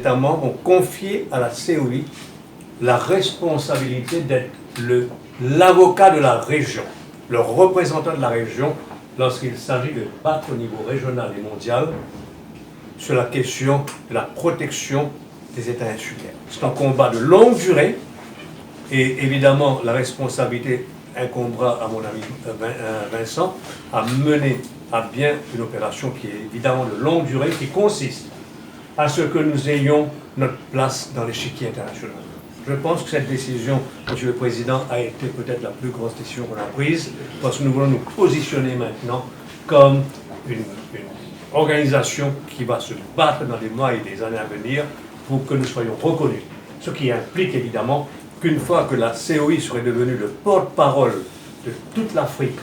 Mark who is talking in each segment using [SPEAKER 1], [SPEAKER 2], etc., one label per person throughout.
[SPEAKER 1] États membres ont confié à la COI la responsabilité d'être l'avocat de la région, le représentant de la région lorsqu'il s'agit de battre au niveau régional et mondial sur la question de la protection des États insulaires. C'est un combat de longue durée et évidemment la responsabilité incombera à mon ami Vincent à mener à bien une opération qui est évidemment de longue durée, qui consiste à ce que nous ayons notre place dans l'échiquier international. Je pense que cette décision, Monsieur le Président, a été peut-être la plus grosse décision qu'on a prise, parce que nous voulons nous positionner maintenant comme une organisation qui va se battre dans les mois et les années à venir pour que nous soyons reconnus. Ce qui implique évidemment qu'une fois que la COI serait devenue le porte-parole de toute l'Afrique,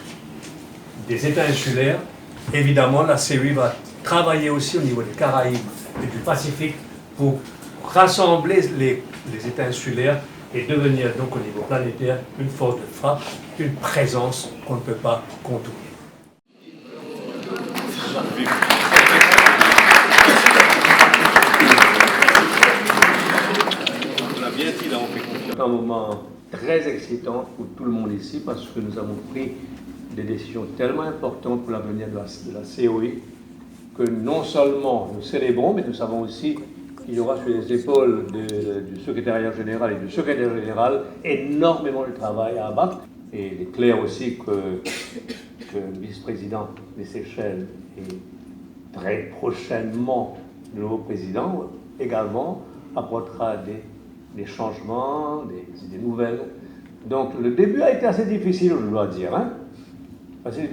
[SPEAKER 1] des États insulaires, évidemment la COI va travailler aussi au niveau des Caraïbes et du Pacifique pour rassembler les États insulaires et devenir donc au niveau planétaire une force de frappe, une présence qu'on ne peut pas contourner. C'est un moment très excitant pour tout le monde ici parce que nous avons pris des décisions tellement importantes pour l'avenir de la COI que non seulement nous célébrons, mais nous savons aussi qu'il y aura sur les épaules du secrétariat général et du secrétaire général énormément de travail à abattre. Et il est clair aussi que le vice-président des Seychelles et très prochainement le nouveau président également apportera des changements, des idées nouvelles. Donc le début a été assez difficile, je dois dire,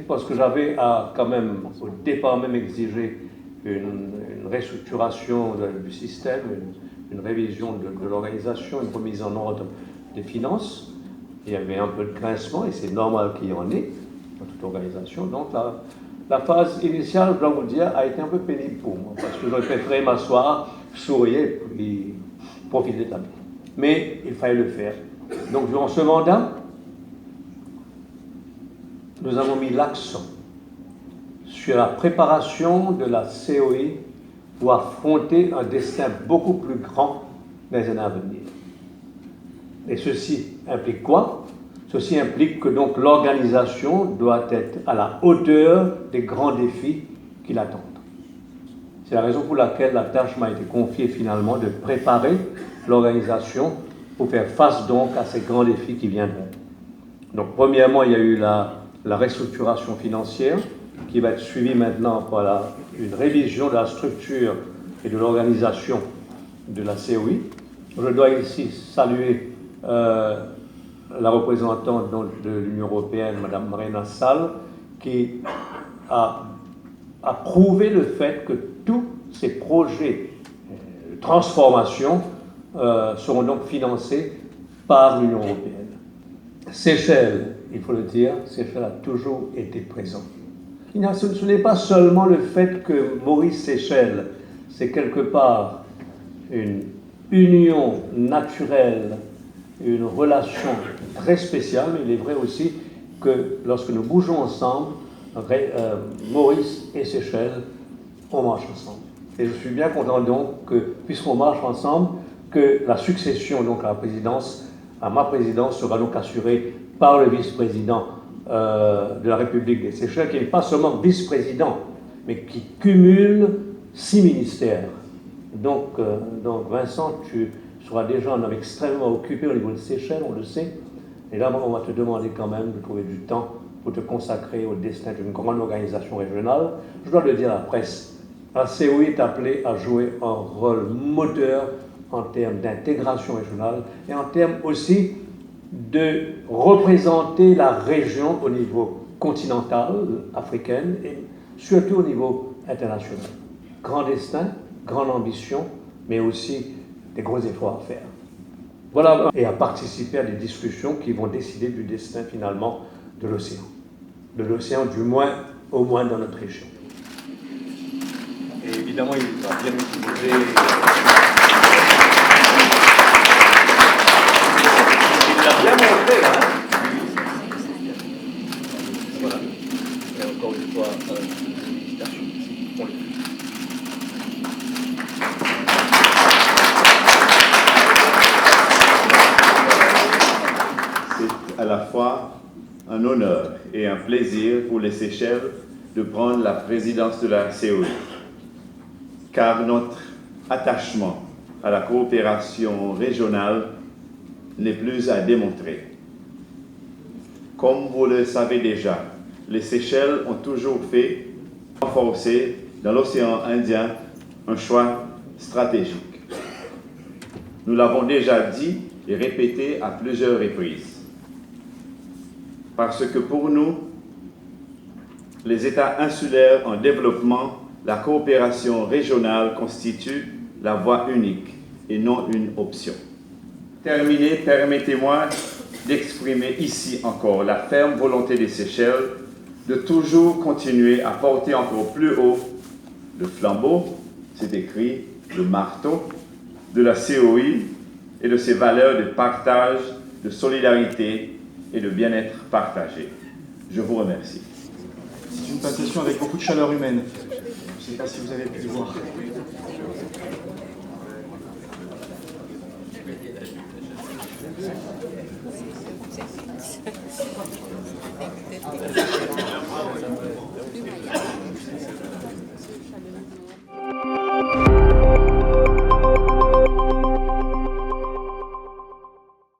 [SPEAKER 1] parce que j'avais à quand même au départ même exigé une restructuration du système, une révision de l'organisation, une remise en ordre des finances. Il y avait un peu de grincement et c'est normal qu'il y en ait dans toute organisation. Donc la phase initiale, je dois vous dire, a été un peu pénible pour moi parce que j'aurais préféré m'asseoir, sourire et profiter de la vie. Mais il fallait le faire. Donc durant ce mandat, nous avons mis l'accent sur la préparation de la COI pour affronter un destin beaucoup plus grand dans les années à venir. Et ceci implique quoi? Ceci implique que donc l'organisation doit être à la hauteur des grands défis qui l'attendent. C'est la raison pour laquelle la tâche m'a été confiée finalement de préparer l'organisation pour faire face donc à ces grands défis qui viendront. Donc premièrement, il y a eu la restructuration financière qui va être suivie maintenant par une révision de la structure et de l'organisation de la COI. Je dois ici saluer la représentante de l'Union européenne, Mme Marina Sall, qui a prouvé le fait que tous ces projets de transformation seront donc financés par l'Union européenne. Seychelles, il faut le dire, Seychelles a toujours été présent. Ce n'est pas seulement le fait que Maurice Seychelles, c'est quelque part une union naturelle, une relation très spéciale, mais il est vrai aussi que lorsque nous bougeons ensemble, Maurice et Seychelles, on marche ensemble. Et je suis bien content donc que, puisqu'on marche ensemble, que la succession donc à ma présidence sera donc assurée par le vice-président de la République des Seychelles, qui n'est pas seulement vice-président, mais qui cumule 6 ministères. Donc Vincent, tu seras déjà un homme extrêmement occupé au niveau de Seychelles, on le sait, et là on va te demander quand même de trouver du temps pour te consacrer au destin d'une grande organisation régionale. Je dois le dire à la presse, la COI est appelée à jouer un rôle moteur en termes d'intégration régionale et en termes aussi de représenter la région au niveau continental, africain et surtout au niveau international. Grand destin, grande ambition, mais aussi des gros efforts à faire. Voilà, et à participer à des discussions qui vont décider du destin finalement de l'océan. De l'océan, au moins dans notre région. Et évidemment, il va bien utiliser. Il l'a bien montré, là. Voilà. Et encore une fois, félicitations. On le fait.
[SPEAKER 2] à la fois un honneur et un plaisir pour les Seychelles de prendre la présidence de la COI, car notre attachement à la coopération régionale n'est plus à démontrer. Comme vous le savez déjà, les Seychelles ont toujours fait renforcer dans l'océan Indien un choix stratégique. Nous l'avons déjà dit et répété à plusieurs reprises. Parce que pour nous, les États insulaires en développement, la coopération régionale constitue la voie unique et non une option. Terminé, permettez-moi d'exprimer ici encore la ferme volonté des Seychelles de toujours continuer à porter encore plus haut le flambeau, c'est écrit, le marteau, de la COI et de ses valeurs de partage, de solidarité et de bien-être partagé. Je vous remercie.
[SPEAKER 3] C'est une passation avec beaucoup de chaleur humaine. Je ne sais pas si vous avez pu le voir.